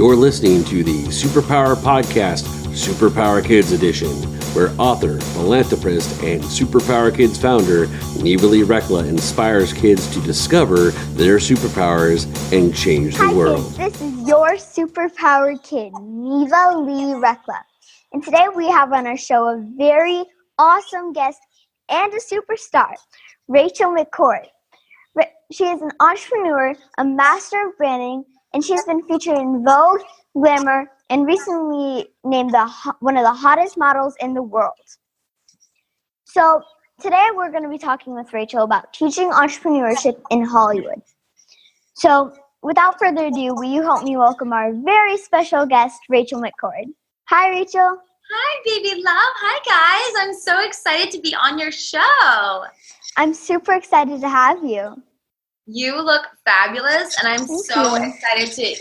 You're listening to the Superpower Podcast, Superpower Kids Edition, where author, philanthropist, and Superpower Kids founder Neva Lee Rekla inspires kids to discover their superpowers and change the world. Hi kids, this is your superpower kid, Neva Lee Rekla. And today we have on our show a very awesome guest and a superstar, Rachel McCord. She is an entrepreneur, a master of branding, and she's been featured in Vogue, Glamour, and recently named one of the hottest models in the world. So today we're going to be talking with Rachel about teaching entrepreneurship in Hollywood. So without further ado, will you help me welcome our very special guest, Rachel McCord. Hi, Rachel. Hi, baby love. Hi, guys. I'm so excited to be on your show. I'm super excited to have you. You look fabulous, and I'm so excited to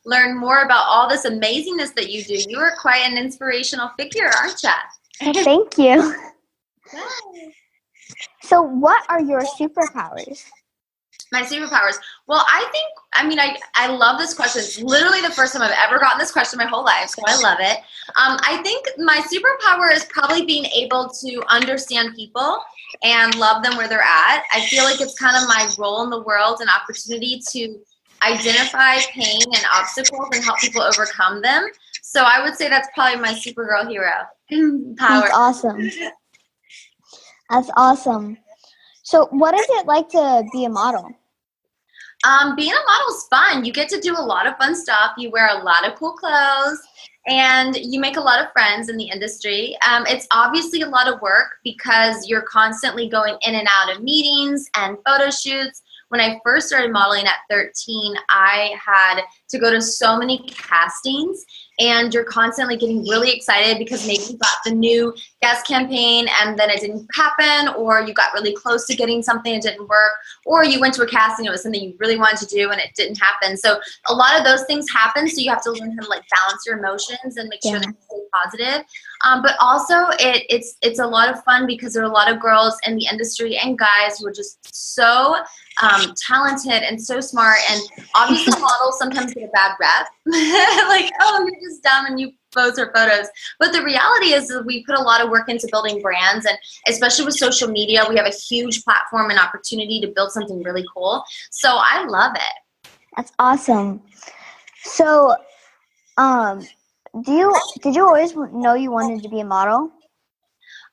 learn more about all this amazingness that you do. You are quite an inspirational figure, aren't you? Thank you. So what are your superpowers? My superpowers. Well, I love this question. It's literally the first time I've ever gotten this question in my whole life, so I love it. I think my superpower is probably being able to understand people and love them where they're at. I feel like it's kind of my role in the world and opportunity to identify pain and obstacles and help people overcome them. So I would say that's probably my supergirl hero power. That's awesome. That's awesome. So what is it like to be a model? Being a model is fun. You get to do a lot of fun stuff. You wear a lot of cool clothes, and you make a lot of friends in the industry. It's obviously a lot of work because you're constantly going in and out of meetings and photo shoots. When I first started modeling at 13, I had to go to so many castings, and you're constantly getting really excited because maybe you got the new guest campaign and then it didn't happen, or you got really close to getting something and it didn't work, or you went to a casting, it was something you really wanted to do and it didn't happen. So a lot of those things happen, so you have to learn how to balance your emotions and make sure that you stay positive. But also it's a lot of fun because there are a lot of girls in the industry and guys who are just so talented and so smart, and obviously models sometimes get a bad rep you're just dumb and you pose for photos, but the reality is that we put a lot of work into building brands, and especially with social media, we have a huge platform and opportunity to build something really cool. So I love it. That's awesome. So did you always know you wanted to be a model?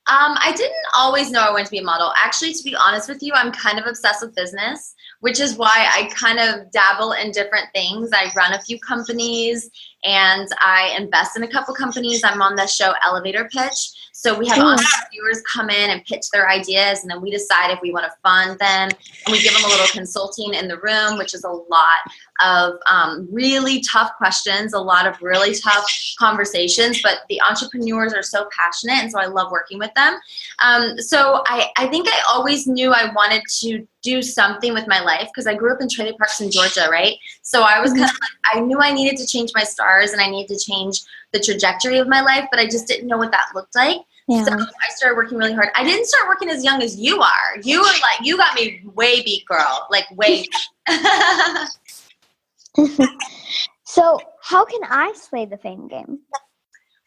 I didn't always know I wanted to be a model. Actually, to be honest with you, I'm kind of obsessed with business, which is why I kind of dabble in different things. I run a few companies and I invest in a couple companies. I'm on the show Elevator Pitch. So we have entrepreneurs come in and pitch their ideas, and then we decide if we want to fund them, and we give them a little consulting in the room, which is a lot of really tough questions, a lot of really tough conversations, but the entrepreneurs are so passionate, and so I love working with them. So I think I always knew I wanted to do something with my life because I grew up in trailer parks in Georgia, right? So I was kind of I knew I needed to change my stars and I needed to change the trajectory of my life, but I just didn't know what that looked like. Yeah. So I started working really hard. I didn't start working as young as you are. You were you got me way beat, girl, way beat. So how can I slay the fame game?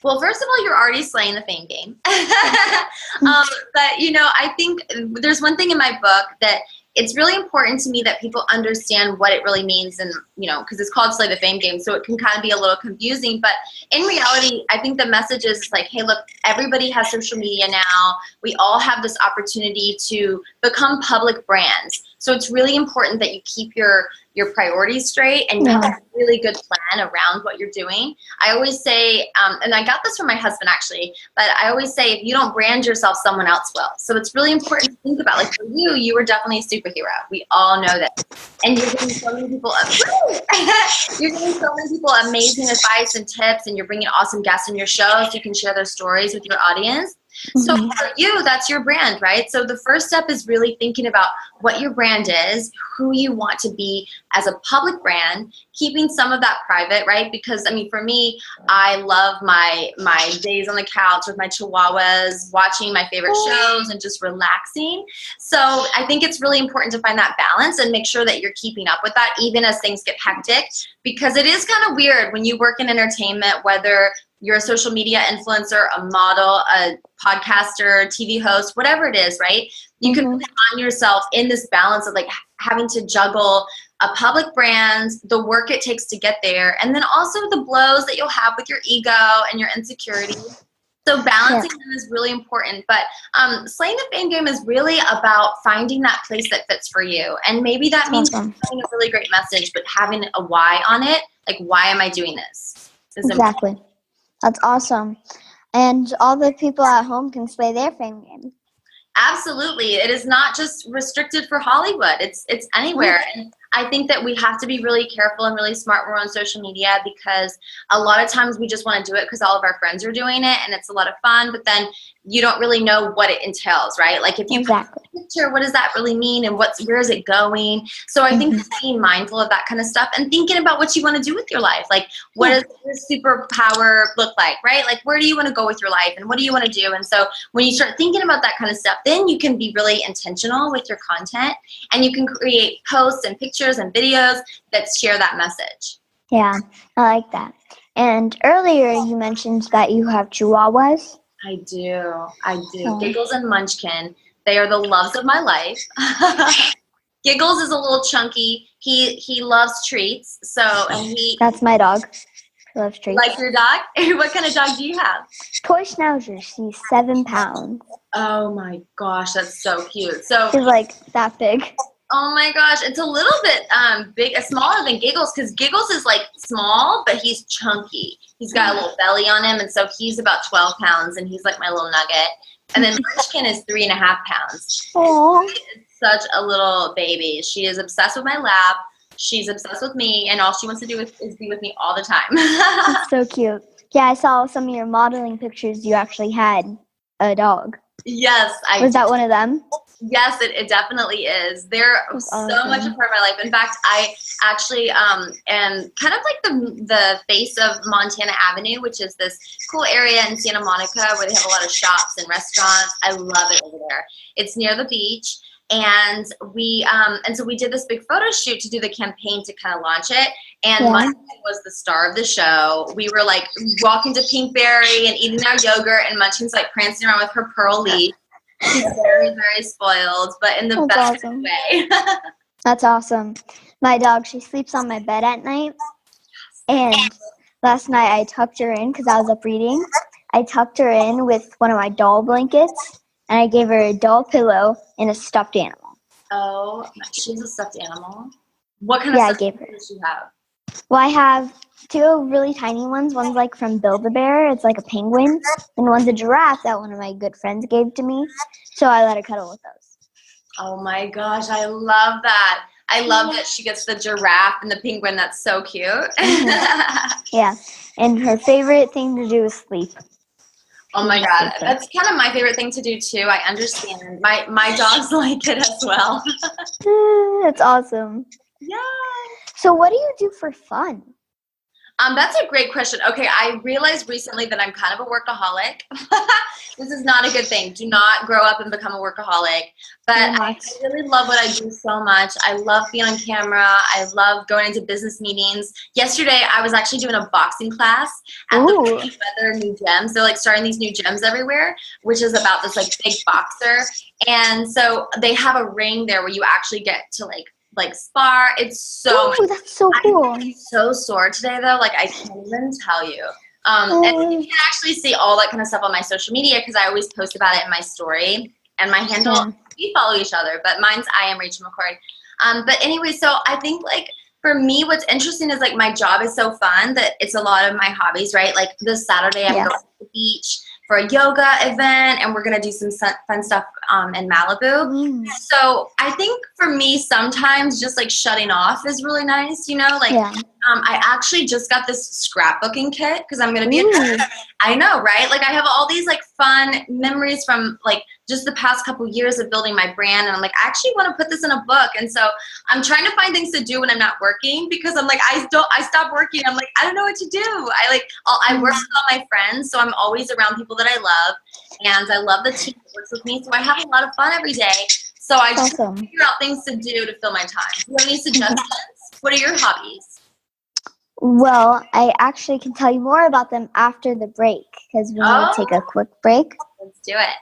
Well, first of all, you're already slaying the fame game. But, I think there's one thing in my book that it's really important to me that people understand what it really means, and, because it's called Slay the Fame Game, so it can kind of be a little confusing. But in reality, I think the message is hey, look, everybody has social media now. We all have this opportunity to become public brands. So it's really important that you keep your priorities straight and you have a really good plan around what you're doing. I always say, and I got this from my husband actually, but I always say if you don't brand yourself, someone else will. So it's really important to think about, for you were definitely a superhero. We all know that. And you're giving so many people amazing advice and tips, and you're bringing awesome guests on your show so you can share their stories with your audience. So for you, that's your brand, right? So the first step is really thinking about what your brand is, who you want to be as a public brand, keeping some of that private, right? Because I mean, for me, I love my days on the couch with my chihuahuas, watching my favorite shows and just relaxing. So I think it's really important to find that balance and make sure that you're keeping up with that even as things get hectic, because it is kind of weird when you work in entertainment, whether you're a social media influencer, a model, a podcaster, TV host, whatever it is, right? You can really find yourself in this balance of like having to juggle a public brand, the work it takes to get there, and then also the blows that you'll have with your ego and your insecurity. So balancing them is really important. But Slaying the Fame Game is really about finding that place that fits for you. And maybe that means having a really great message, but having a why on it. Like, why am I doing this? Exactly. That's awesome. And all the people at home can play their fame game. Absolutely. It is not just restricted for Hollywood. It's anywhere. And I think that we have to be really careful and really smart when we're on social media, because a lot of times we just want to do it because all of our friends are doing it and it's a lot of fun, but then you don't really know what it entails, right? Like if you post a picture, what does that really mean and where is it going? So I think being mindful of that kind of stuff and thinking about what you want to do with your life. Like what does your superpower look like, right? Like where do you want to go with your life and what do you want to do? And so when you start thinking about that kind of stuff, then you can be really intentional with your content and you can create posts and pictures and videos that share that message. Yeah, I like that. And earlier you mentioned that you have chihuahuas. I do. Giggles and Munchkin. They are the loves of my life. Giggles is a little chunky. He loves treats. That's my dog. He loves treats. Like your dog? What kind of dog do you have? Toy Schnauzer. She's 7 pounds. Oh my gosh, that's so cute. So she's like that big. Oh my gosh, it's a little bit smaller than Giggles, because Giggles is like small, but he's chunky. He's got a little belly on him, and so he's about 12 pounds, and he's like my little nugget. And then Munchkin is 3.5 pounds. Aww. It's such a little baby. She is obsessed with my lap. She's obsessed with me, and all she wants to do is be with me all the time. That's so cute. Yeah, I saw some of your modeling pictures. You actually had a dog. Yes. Was that one of them? Yes, it definitely is. They're so much a part of my life. In fact, I actually am kind of like the face of Montana Avenue, which is this cool area in Santa Monica where they have a lot of shops and restaurants. I love it over there. It's near the beach. And so we did this big photo shoot to do the campaign to kind of launch it. And Munchkin was the star of the show. We were like walking to Pinkberry and eating our yogurt, and Munchkin's like prancing around with her pearl leaf. She's very, very spoiled, but in the best way. That's awesome. My dog, she sleeps on my bed at night. And last night I tucked her in because I was up reading. I tucked her in with one of my doll blankets, and I gave her a doll pillow and a stuffed animal. Oh, she's a stuffed animal? What kind of stuffed animal does she have? Well, I have 2 really tiny ones. One's like from Build-A-Bear. It's like a penguin. And one's a giraffe that one of my good friends gave to me. So I let her cuddle with those. Oh my gosh, I love that. I love that she gets the giraffe and the penguin. That's so cute. Yeah. And her favorite thing to do is sleep. Oh my God. That's kind of my favorite thing to do too. I understand. My dogs like it as well. That's awesome. Yeah. So what do you do for fun? That's a great question. Okay, I realized recently that I'm kind of a workaholic. This is not a good thing. Do not grow up and become a workaholic. But I really love what I do so much. I love being on camera. I love going into business meetings. Yesterday, I was actually doing a boxing class at the Weather New Gems. They're like starting these new gyms everywhere, which is about this like big boxer. And so they have a ring there where you actually get to like spar. It's so that's so cool. I'm so sore today though, like I can't even tell you. And you can actually see all that kind of stuff on my social media because I always post about it in my story, and my handle, we follow each other, but mine's I am Rachel McCord. But anyway, so I think like for me, what's interesting is like my job is so fun that it's a lot of my hobbies, right? Like this Saturday I'm going to the beach for a yoga event, and we're going to do some fun stuff in Malibu. So I think for me, sometimes just like shutting off is really nice, you know, like I actually just got this scrapbooking kit because I'm going to be I know, right? Like I have all these like fun memories from like just the past couple years of building my brand. And I'm like, I actually want to put this in a book. And so I'm trying to find things to do when I'm not working because I'm like, I stopped working. I'm like, I don't know what to do. I work with all my friends. So I'm always around people that I love. And I love the team that works with me. So I have a lot of fun every day. So I just figure out things to do to fill my time. Do you have any suggestions? What are your hobbies? Well, I actually can tell you more about them after the break because we need to take a quick break. Let's do it.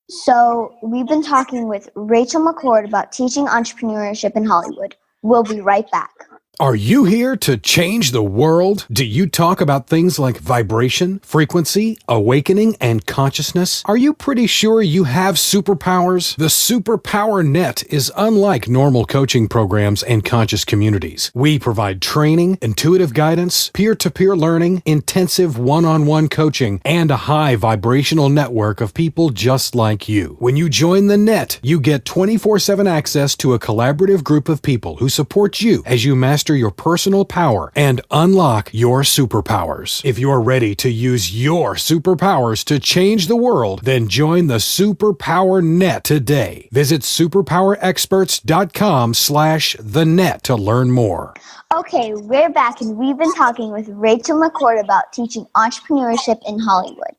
So we've been talking with Rachel McCord about teaching entrepreneurship in Hollywood. We'll be right back. Are you here to change the world? Do you talk about things like vibration, frequency, awakening, and consciousness? Are you pretty sure you have superpowers? The Superpower Net is unlike normal coaching programs and conscious communities. We provide training, intuitive guidance, peer-to-peer learning, intensive one-on-one coaching, and a high vibrational network of people just like you. When you join the net, you get 24/7 access to a collaborative group of people who support you as you master your personal power and unlock your superpowers. If you're ready to use your superpowers to change the world, then join the Superpower Net today. Visit superpowerexperts.com/the-net to learn more. Okay, we're back and we've been talking with Rachel McCord about teaching entrepreneurship in Hollywood.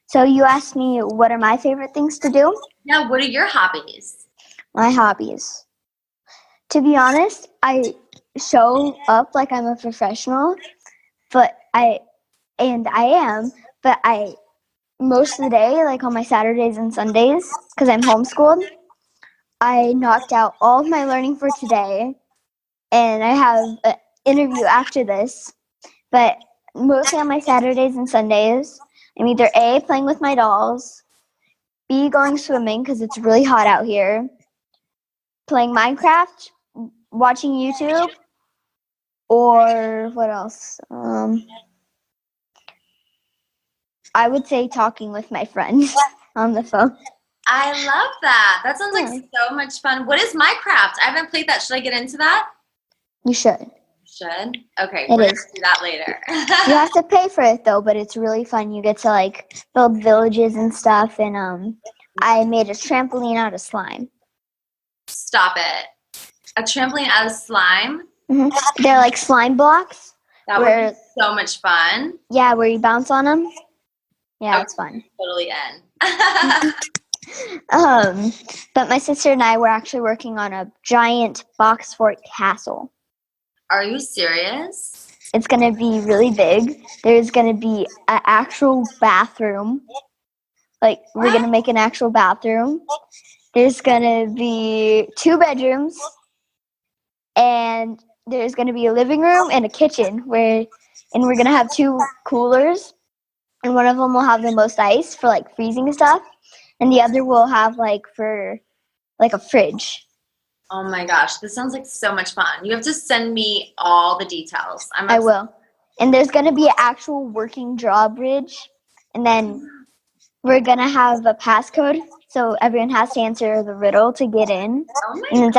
So you asked me what are my favorite things to do? Yeah, what are your hobbies? My hobbies. To be honest, I show up like I'm a professional, but I am, but most of the day, like on my Saturdays and Sundays, because I'm homeschooled, I knocked out all of my learning for today, and I have an interview after this, but mostly on my Saturdays and Sundays, I'm either A, playing with my dolls, B, going swimming because it's really hot out here, playing Minecraft, watching YouTube, or what else? I would say talking with my friends on the phone. I love that. That sounds like so much fun. What is Minecraft? I haven't played that. Should I get into that? You should. Should? Okay, We're going to do that later. You have to pay for it though, but it's really fun. You get to like build villages and stuff, and I made a trampoline out of slime. Stop it. A trampoline out of slime? Mm-hmm. They're like slime blocks. That would be so much fun. Yeah, where you bounce on them. Yeah, it's fun. Totally in. But my sister and I were actually working on a giant box fort castle. Are you serious? It's going to be really big. There's going to be an actual bathroom. Like, we're going to make an actual bathroom. There's going to be 2 bedrooms. And there's going to be a living room and a kitchen. And we're going to have 2 coolers. And one of them will have the most ice for, like, freezing stuff. And the other will have, like, for, like, a fridge. Oh, my gosh. This sounds like so much fun. You have to send me all the details. I will. And there's going to be an actual working drawbridge. And then we're going to have a passcode. So everyone has to answer the riddle to get in. Oh and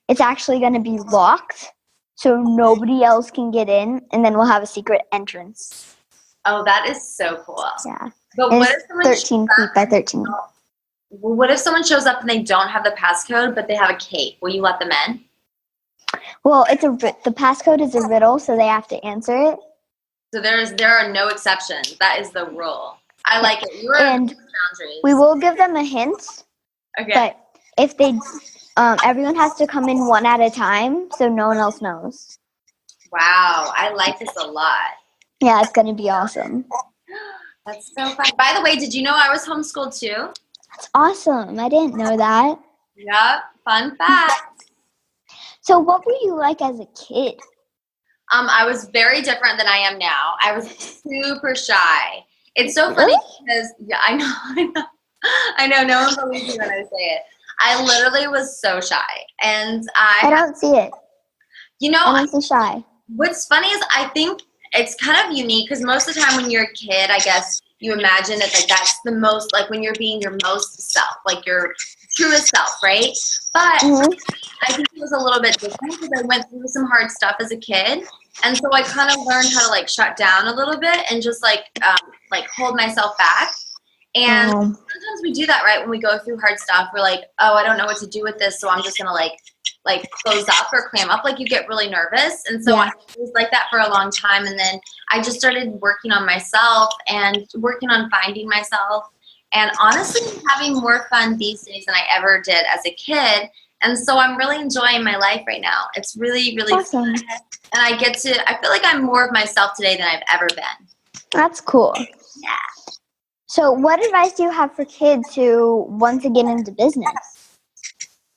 it's actually going to be locked. So nobody else can get in. And then we'll have a secret entrance. Oh, that is so cool. Yeah. But and what if someone 13 feet by 13. What if someone shows up and they don't have the passcode, but they have a cape? Will you let them in? Well, the passcode is a riddle, so they have to answer it. So there are no exceptions. That is the rule. I like it. You are and boundaries. We will give them a hint. Okay. But if they, everyone has to come in one at a time, so no one else knows. Wow, I like this a lot. Yeah, it's going to be awesome. That's so fun. By the way, did you know I was homeschooled too? That's awesome. I didn't know that. Yep. Fun fact. So what were you like as a kid? I was very different than I am now. I was super shy. It's so funny because I know. No one believes me when I say it. I literally was so shy, and I don't see it. You know, I don't see shy. What's funny is I think it's kind of unique because most of the time when you're a kid, I guess you imagine that like that's the most like when you're being your most self, like you're truest self, right? But Mhm. I think it was a little bit different because I went through some hard stuff as a kid. And so I kind of learned how to like shut down a little bit and just like hold myself back. And sometimes we do that, right? When we go through hard stuff, we're like, oh, I don't know what to do with this. So I'm just going to like close up or clam up. Like you get really nervous. And so I was like that for a long time. And then I just started working on myself and working on finding myself. And honestly, having more fun these days than I ever did as a kid. And so I'm really enjoying my life right now. It's really, really awesome. fun. And I feel like I'm more of myself today than I've ever been. That's cool. Yeah. So what advice do you have for kids who want to get into business?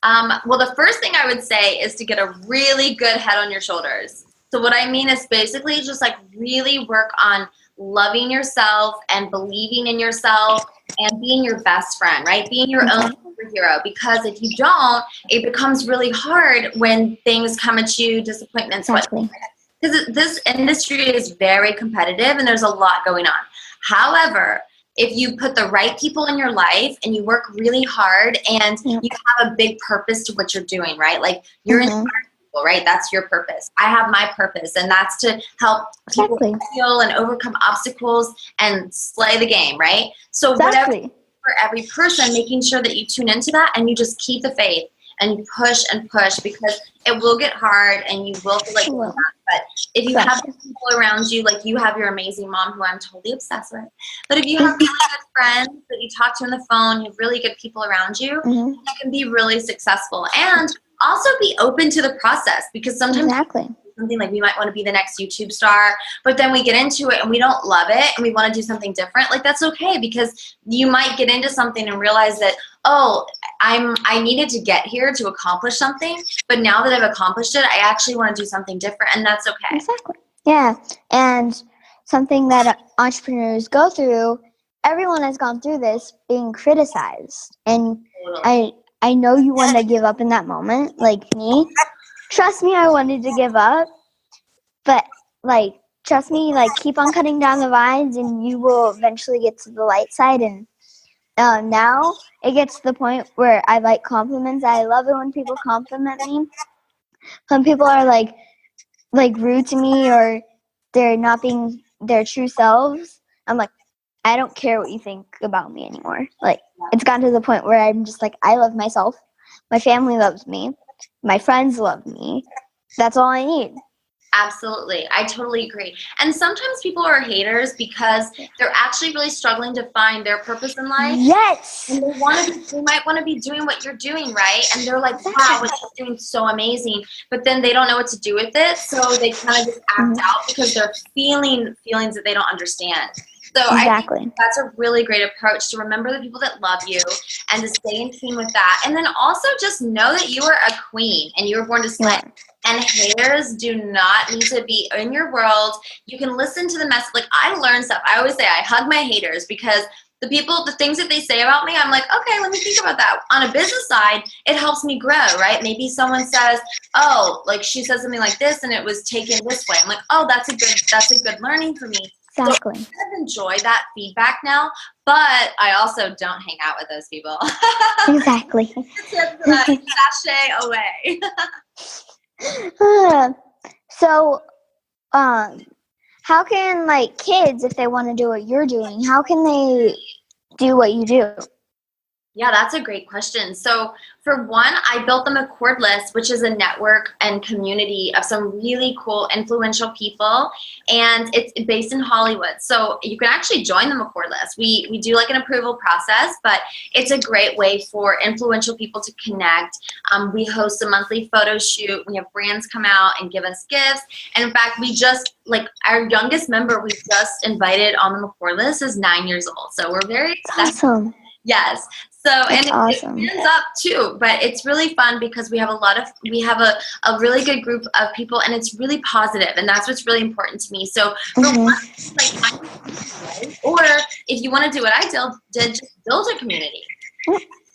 Well, the first thing I would say is to get a really good head on your shoulders. So what I mean is basically just like really work on loving yourself and believing in yourself and being your best friend, right? Being your own superhero. Because if you don't, it becomes really hard when things come at you, disappointments. Exactly. Because this industry is very competitive and there's a lot going on. However, if you put the right people in your life and you work really hard and you have a big purpose to what you're doing, right? Like you're inspiring people, right? That's your purpose. I have my purpose, and that's to help people heal and overcome obstacles and slay the game, right? So whatever for every person, making sure that you tune into that and you just keep the faith and you push and push, because it will get hard and you will feel like you're not. But if you have people around you, like you have your amazing mom who I'm totally obsessed with, but if you have really good friends that you talk to on the phone, you have really good people around you, you can be really successful. And also be open to the process, because sometimes something like we might want to be the next YouTube star, but then we get into it and we don't love it and we want to do something different. Like that's okay, because you might get into something and realize that, oh, I needed to get here to accomplish something, but now that I've accomplished it, I actually want to do something different, and that's okay. Exactly. Yeah, and something that entrepreneurs go through, everyone has gone through this, being criticized. And I know you want to give up in that moment, like me. Trust me, I wanted to give up, but like, trust me, like keep on cutting down the vines and you will eventually get to the light side. And now it gets to the point where I like compliments. I love it when people compliment me. Some people are like rude to me, or they're not being their true selves. I'm like, I don't care what you think about me anymore. Like, it's gotten to the point where I'm just like, I love myself. My family loves me. My friends love me. That's all I need. Absolutely. I totally agree. And sometimes people are haters because they're actually really struggling to find their purpose in life. Yes. And they might want to be doing what you're doing, right? And they're like, wow, what you're doing is so amazing. But then they don't know what to do with it. So they kind of just act out because they're feeling feelings that they don't understand. So I think that's a really great approach, to remember the people that love you and to stay in tune with that. And then also just know that you are a queen and you were born to slay. And haters do not need to be in your world. You can listen to the message. Like, I learn stuff. I always say I hug my haters, because the things that they say about me, I'm like, okay, let me think about that. On a business side, it helps me grow, right? Maybe someone says, oh, like she says something like this and it was taken this way. I'm like, oh, that's a good learning for me. Exactly. So I kind of enjoy that feedback now, but I also don't hang out with those people. Exactly. Sashay away. So, how can like kids, if they want to do what you're doing, how can they do what you do? Yeah, that's a great question. So for one, I built them a cord list, which is a network and community of some really cool, influential people. And it's based in Hollywood. So you can actually join the McCord list. We do like an approval process, but it's a great way for influential people to connect. We host a monthly photo shoot. We have brands come out and give us gifts. And in fact, we just, like, our youngest member we just invited on the McCord list is 9 years old. So we're very excited. Awesome. Yes. So, and it ends up too, but it's really fun because we have a really good group of people, and it's really positive, and that's what's really important to me. So for one, like, or if you want to do what I did, just build a community.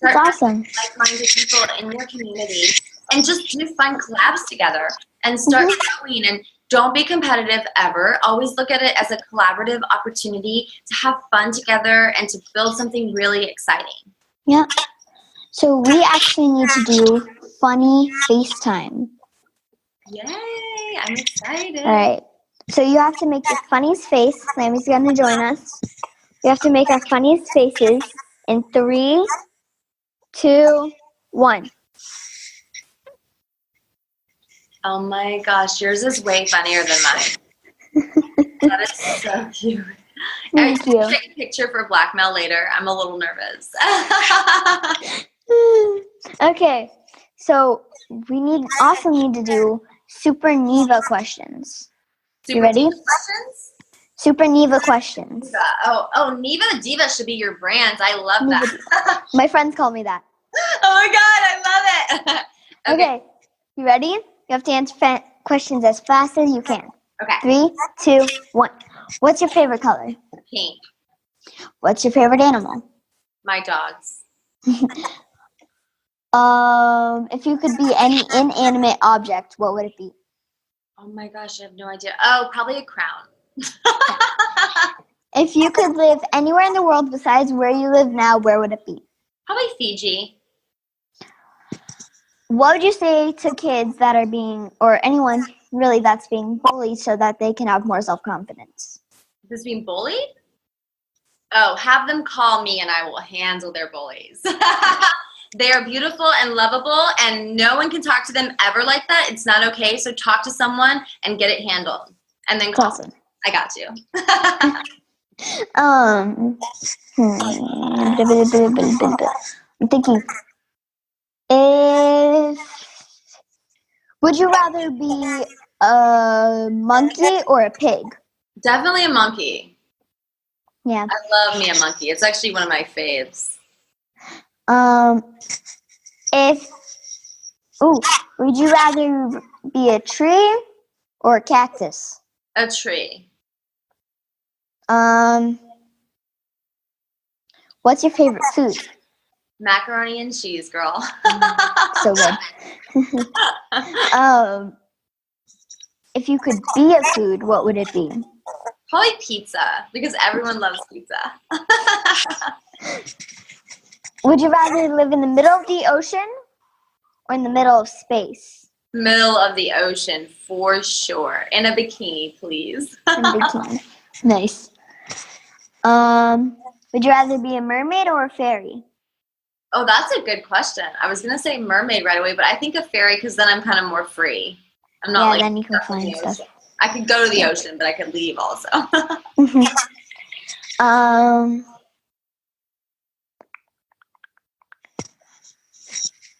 That's awesome. Like-minded people in your community, and just do fun collabs together and start growing. And don't be competitive ever. Always look at it as a collaborative opportunity to have fun together and to build something really exciting. Yeah. So we actually need to do funny FaceTime. Yay! I'm excited. All right. So you have to make the funniest face. Sammy's going to join us. We have to make our funniest faces in 3, 2, 1. Oh my gosh, yours is way funnier than mine. That is so cute. Thank you. Take a picture for blackmail later. I'm a little nervous. Okay. So we also need to do Super Neva questions. You ready? Questions? Super Neva questions. Oh, Neva the Diva should be your brand. I love that. My friends call me that. Oh my god, I love it. Okay. You ready? You have to answer questions as fast as you can. Okay. 3, 2, 1. What's your favorite color? Pink. What's your favorite animal? My dogs. If you could be any inanimate object, what would it be? Oh my gosh, I have no idea. Oh, probably a crown. If you could live anywhere in the world besides where you live now, where would it be? Probably Fiji. What would you say to kids that are being, or anyone really that's being bullied so that they can have more self-confidence? Who's being bullied? Oh, have them call me and I will handle their bullies. They are beautiful and lovable, and no one can talk to them ever like that. It's not okay. So talk to someone and get it handled, and then call. Awesome. I got you. I'm thinking, would you rather be a monkey or a pig? Definitely a monkey. Yeah. I love me a monkey. It's actually one of my faves. Would you rather be a tree or a cactus? A tree. What's your favorite food? Macaroni and cheese, girl. So good. If you could be a food, what would it be? Probably pizza, because everyone loves pizza. Would you rather live in the middle of the ocean or in the middle of space? Middle of the ocean, for sure. In a bikini, please. In a bikini. Nice. Would you rather be a mermaid or a fairy? Oh, that's a good question. I was going to say mermaid right away, but I think a fairy because then I'm kind of more free. I'm not then you can find stuff. I could go to the ocean, but I could leave also.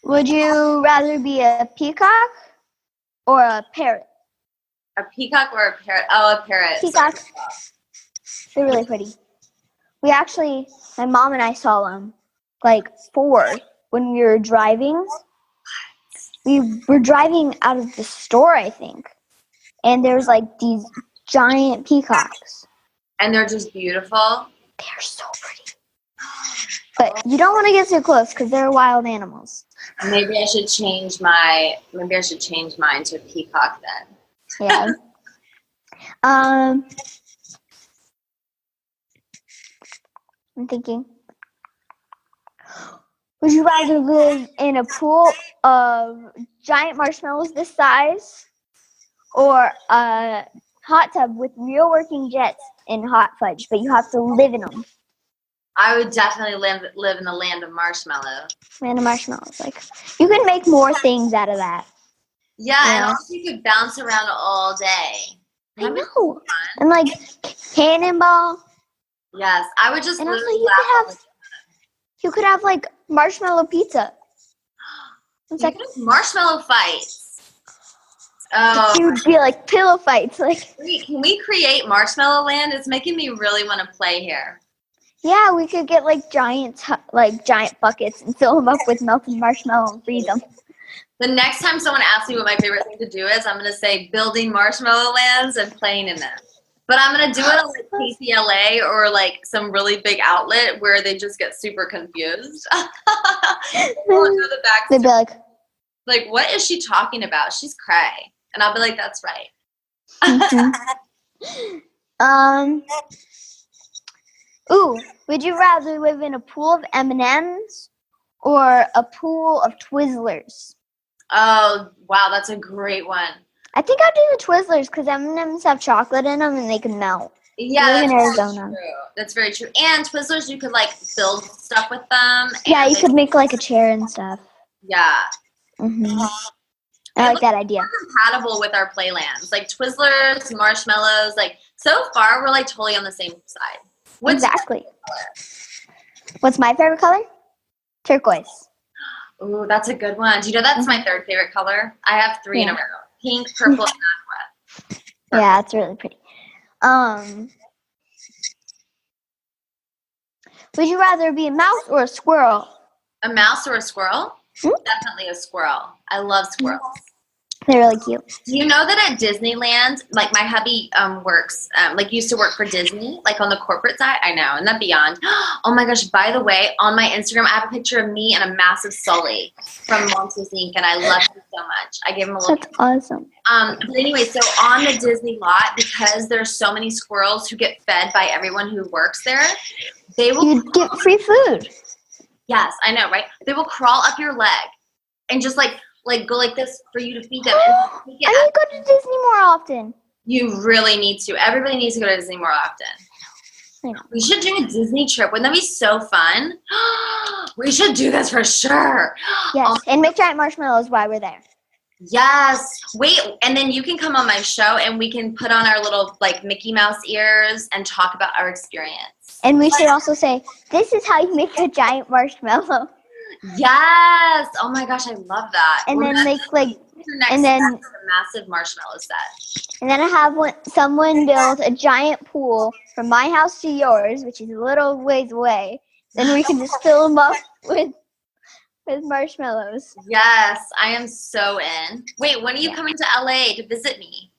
Would you rather be a peacock or a parrot? A peacock or a parrot? Oh, a parrot. Peacock. They're really pretty. My mom and I saw them, 4 when we were driving. We were driving out of the store, I think. And there's these giant peacocks. And they're just beautiful. They're so pretty. But you don't want to get too close because they're wild animals. Maybe I should change mine to a peacock then. Yeah. I'm thinking, would you rather live in a pool of giant marshmallows this size or a hot tub with real working jets and hot fudge, but you have to live in them? I would definitely live in the land of marshmallow. Land of marshmallows. You can make more things out of that. Yeah, and also you could bounce around all day. I know. And cannonball. Yes, I would just and literally also you could have marshmallow pizza. It's you could have marshmallow fights. Oh, it would be pillow fights. Can we create Marshmallow Land? It's making me really want to play here. Yeah, we could get giant buckets and fill them up with melted marshmallow and freeze them. The next time someone asks me what my favorite thing to do is, I'm going to say building marshmallow lands and playing in them. But I'm going to do it on KCLA or some really big outlet where they just get super confused. They'll know the backstory. They'd be like, what is she talking about? She's cray. And I'll be like, that's right. Would you rather live in a pool of M&Ms or a pool of Twizzlers? Oh, wow, that's a great one. I think I'll do the Twizzlers because M&Ms have chocolate in them and they can melt. Yeah, live in that's Arizona. true. That's very true. And Twizzlers, you could like build stuff with them. Yeah, you they- could make like a chair and stuff. Yeah. Mm-hmm. I like that idea. Compatible with our playlands, like Twizzlers, marshmallows. Like so far, we're like totally on the same side. What's Exactly. What's my favorite color? Turquoise. Ooh, that's a good one. Do you know that's my third favorite color? I have three in a row: pink, purple, and aqua. Yeah, it's really pretty. Would you rather be a mouse or a squirrel? A mouse or a squirrel? Definitely a squirrel. I love squirrels. They're really cute. Do you know that at Disneyland, like my hubby works, like used to work for Disney, like on the corporate side? I know, and that beyond. Oh my gosh, by the way, on my Instagram, I have a picture of me and a massive Sully from Monsters Inc. And I love him so much. I gave him a little. That's awesome. But anyway, so on the Disney lot, because there's so many squirrels who get fed by everyone who works there, they will. You get free food. Yes, I know, right? They will crawl up your leg and just like go like this for you to feed them. I need to go to Disney more often. You really need to. Everybody needs to go to Disney more often. I know. We should do a Disney trip. Wouldn't that be so fun? We should do this for sure. Yes, and make giant marshmallows while we're there. Yes. Wait, and then you can come on my show and we can put on our little like Mickey Mouse ears and talk about our experience. And we should also say, this is how you make a giant marshmallow. Yes. Oh my gosh, I love that. And then make like, and then a massive marshmallow set. and then I have someone build a giant pool from my house to yours, which is a little ways away. Then we can just fill them up with marshmallows. Yes, I am so in. Wait, when are you coming to LA to visit me?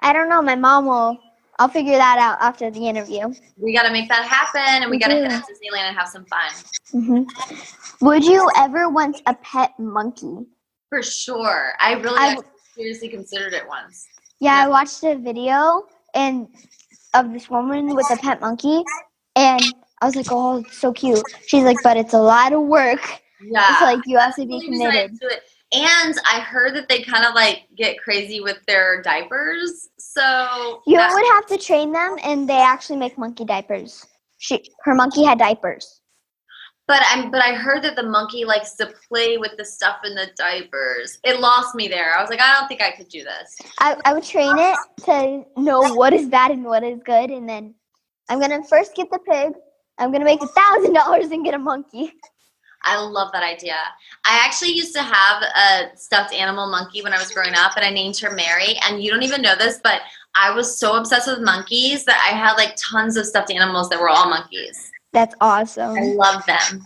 I don't know. My mom will. I'll figure that out after the interview. We got to make that happen, and we got to do. hit up Disneyland and have some fun. Mm-hmm. Would you ever want a pet monkey? For sure. I really actually seriously considered it once. Yeah, I watched a video of this woman with a pet monkey, and I was like, oh, it's so cute. She's like, but it's a lot of work. Yeah. It's like you have to be That's the reason I committed. do it. And I heard that they kind of like get crazy with their diapers. So You would have to train them, and they actually make monkey diapers. Her monkey had diapers. But I heard that the monkey likes to play with the stuff in the diapers. It lost me there. I was like, I don't think I could do this. I would train it to know what is bad and what is good, and then I'm gonna first get the pig. I'm gonna make $1,000 and get a monkey. I love that idea. I actually used to have a stuffed animal monkey when I was growing up, and I named her Mary. And you don't even know this, but I was so obsessed with monkeys that I had like tons of stuffed animals that were all monkeys. That's awesome. I love them.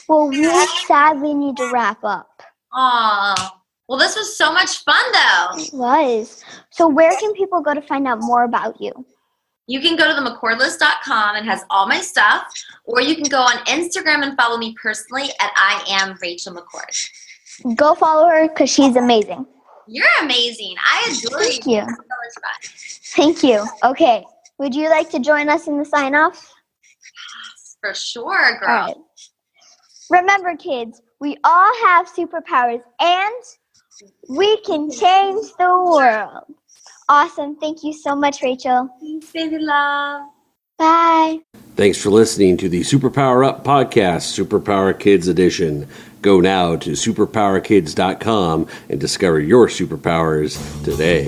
Well, we sadly need to wrap up. Aw. Well, this was so much fun, though. It was. So where can people go to find out more about you? You can go to themccordlist.com and has all my stuff, or you can go on Instagram and follow me personally at I am Rachel McCord. Go follow her because she's amazing. You're amazing. I adore you. Thank you. So much fun. Thank you. Okay. Would you like to join us in the sign-off? For sure, girl. All right. Remember, kids, we all have superpowers, and we can change the world. Awesome. Thank you so much, Rachel. Thanks, baby love. Bye. Thanks for listening to the Superpower Up podcast, Superpower Kids Edition. Go now to superpowerkids.com and discover your superpowers today.